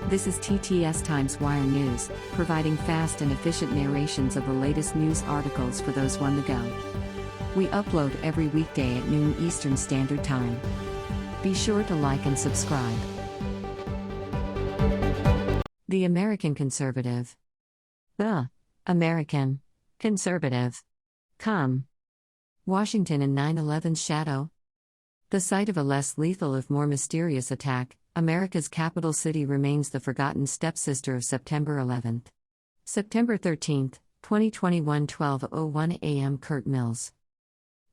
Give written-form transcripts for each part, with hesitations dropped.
This is TTS Times Wire News, providing fast and efficient narrations of the latest news articles for those on the go. We upload every weekday at noon Eastern Standard Time. Be sure to like and subscribe. The American Conservative. The American Conservative. Washington in 9/11's shadow. The site of a less lethal if more mysterious attack, America's capital city remains the forgotten stepsister of September 11. September 13, 2021, 12:01 a.m. Curt Mills.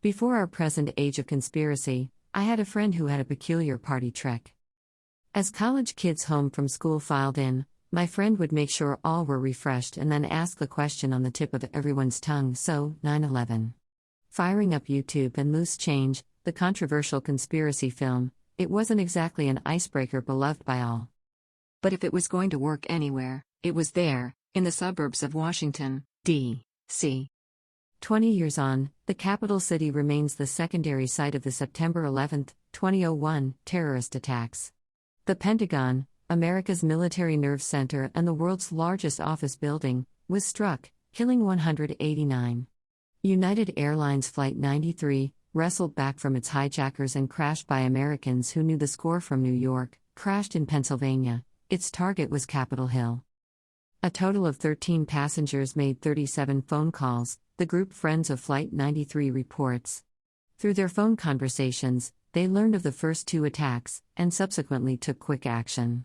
Before our present age of conspiracy, I had a friend who had a peculiar party trick. As college kids home from school filed in, my friend would make sure all were refreshed and then ask the question on the tip of everyone's tongue, so, 9/11. Firing up YouTube and Loose Change, the controversial conspiracy film, it wasn't exactly an icebreaker beloved by all. But if it was going to work anywhere, it was there, in the suburbs of Washington, D.C. 20 years on, the capital city remains the secondary site of the September 11, 2001, terrorist attacks. The Pentagon, America's military nerve center and the world's largest office building, was struck, killing 189. United Airlines Flight 93, wrestled back from its hijackers and crashed by Americans who knew the score from New York, crashed in Pennsylvania. Its target was Capitol Hill. A total of 13 passengers made 37 phone calls, the group Friends of Flight 93 reports. Through their phone conversations, they learned of the first two attacks, and subsequently took quick action.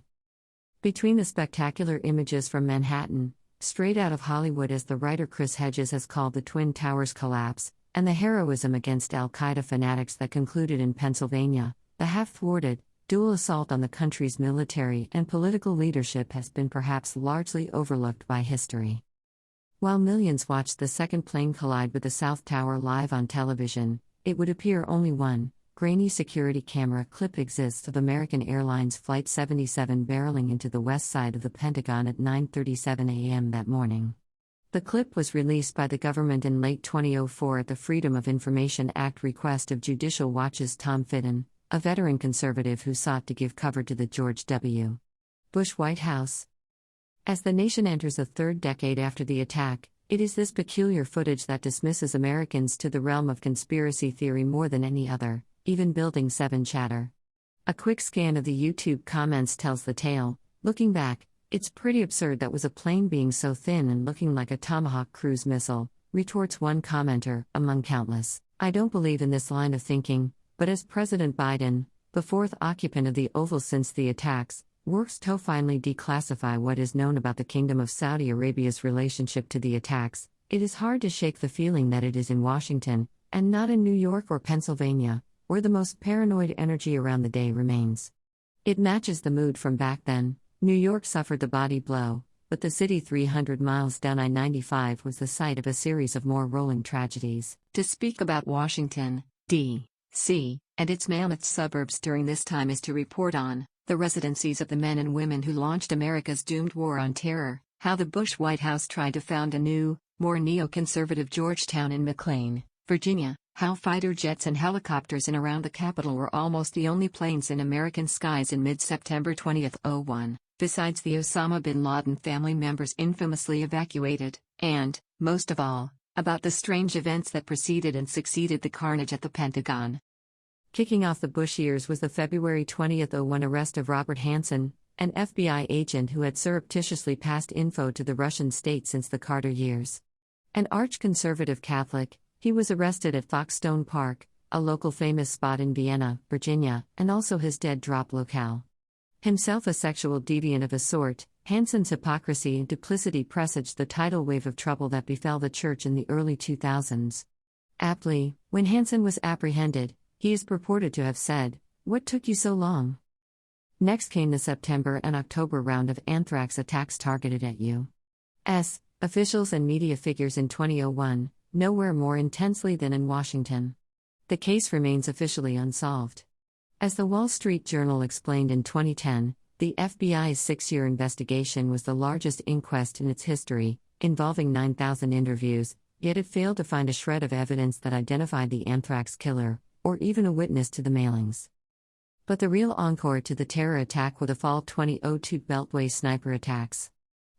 Between the spectacular images from Manhattan, straight out of Hollywood as the writer Chris Hedges has called the Twin Towers collapse, and the heroism against al-Qaeda fanatics that concluded in Pennsylvania, the half-thwarted, dual assault on the country's military and political leadership has been perhaps largely overlooked by history. While millions watched the second plane collide with the South Tower live on television, it would appear only one, grainy security camera clip exists of American Airlines Flight 77 barreling into the west side of the Pentagon at 9:37 a.m. that morning. The clip was released by the government in late 2004 at the Freedom of Information Act request of Judicial Watch's Tom Fitton, a veteran conservative who sought to give cover to the George W. Bush White House. As the nation enters a third decade after the attack, it is this peculiar footage that dismisses Americans to the realm of conspiracy theory more than any other, even Building 7 chatter. A quick scan of the YouTube comments tells the tale. Looking back, it's pretty absurd that was a plane being so thin and looking like a Tomahawk cruise missile, retorts one commenter, among countless. I don't believe in this line of thinking, but as President Biden, the fourth occupant of the Oval since the attacks, works to finally declassify what is known about the Kingdom of Saudi Arabia's relationship to the attacks, it is hard to shake the feeling that it is in Washington, and not in New York or Pennsylvania, where the most paranoid energy around the day remains. It matches the mood from back then. New York suffered the body blow, but the city 300 miles down I-95 was the site of a series of more rolling tragedies. To speak about Washington, D.C., and its mammoth suburbs during this time is to report on the residencies of the men and women who launched America's doomed war on terror, how the Bush White House tried to found a new, more neoconservative Georgetown in McLean, Virginia, how fighter jets and helicopters in around the Capitol were almost the only planes in American skies in mid-September 2001. Besides the Osama bin Laden family members infamously evacuated, and, most of all, about the strange events that preceded and succeeded the carnage at the Pentagon. Kicking off the Bush years was the February 2001 arrest of Robert Hanssen, an FBI agent who had surreptitiously passed info to the Russian state since the Carter years. An arch-conservative Catholic, he was arrested at Foxstone Park, a local famous spot in Vienna, Virginia, and also his dead drop locale. Himself a sexual deviant of a sort, Hanssen's hypocrisy and duplicity presaged the tidal wave of trouble that befell the church in the early 2000s. Aptly, when Hanssen was apprehended, he is purported to have said, "What took you so long?" Next came the September and October round of anthrax attacks targeted at U.S. officials and media figures in 2001, nowhere more intensely than in Washington. The case remains officially unsolved. As the Wall Street Journal explained in 2010, the FBI's 6-year investigation was the largest inquest in its history, involving 9,000 interviews, yet it failed to find a shred of evidence that identified the anthrax killer, or even a witness to the mailings. But the real encore to the terror attack were the fall 2002 Beltway sniper attacks.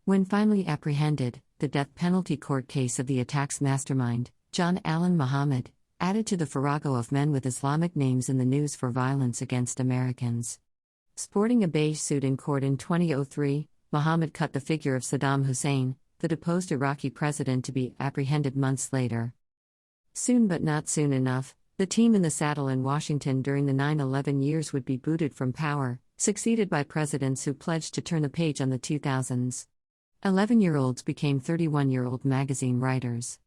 When finally apprehended, the death penalty court case of the attack's mastermind, John Allen Muhammad, added to the farrago of men with Islamic names in the news for violence against Americans. Sporting a beige suit in court in 2003, Muhammad cut the figure of Saddam Hussein, the deposed Iraqi president, to be apprehended months later. Soon but not soon enough, the team in the saddle in Washington during the 9/11 years would be booted from power, succeeded by presidents who pledged to turn the page on the 2000s. 11-year-olds became 31-year-old magazine writers.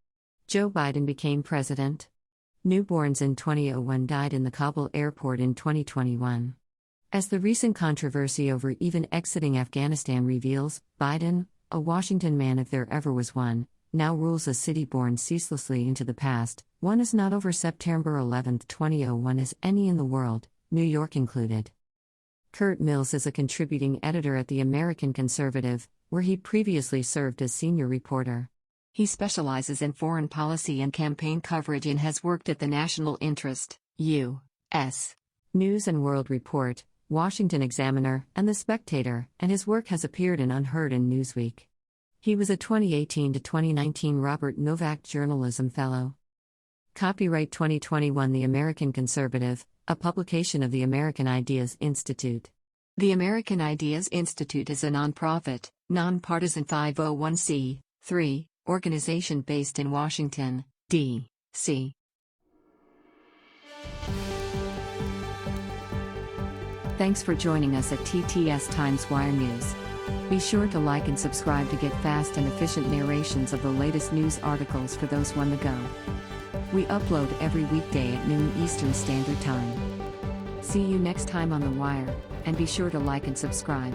Joe Biden became president. Newborns in 2001 died in the Kabul airport in 2021. As the recent controversy over even exiting Afghanistan reveals, Biden, a Washington man if there ever was one, now rules a city born ceaselessly into the past, one as not over September 11, 2001 as any in the world, New York included. Curt Mills is a contributing editor at The American Conservative, where he previously served as senior reporter. He specializes in foreign policy and campaign coverage and has worked at the National Interest, U.S. News and World Report, Washington Examiner, and The Spectator, and his work has appeared in Unheard and Newsweek. He was a 2018 to 2019 Robert Novak Journalism Fellow. Copyright 2021 The American Conservative, a publication of the American Ideas Institute. The American Ideas Institute is a nonprofit, nonpartisan 501c3 organization based in Washington, D.C. Thanks for joining us at TTS Times Wire News. Be sure to like and subscribe to get fast and efficient narrations of the latest news articles for those on the go. We upload every weekday at noon Eastern Standard Time. See you next time on The Wire, and be sure to like and subscribe.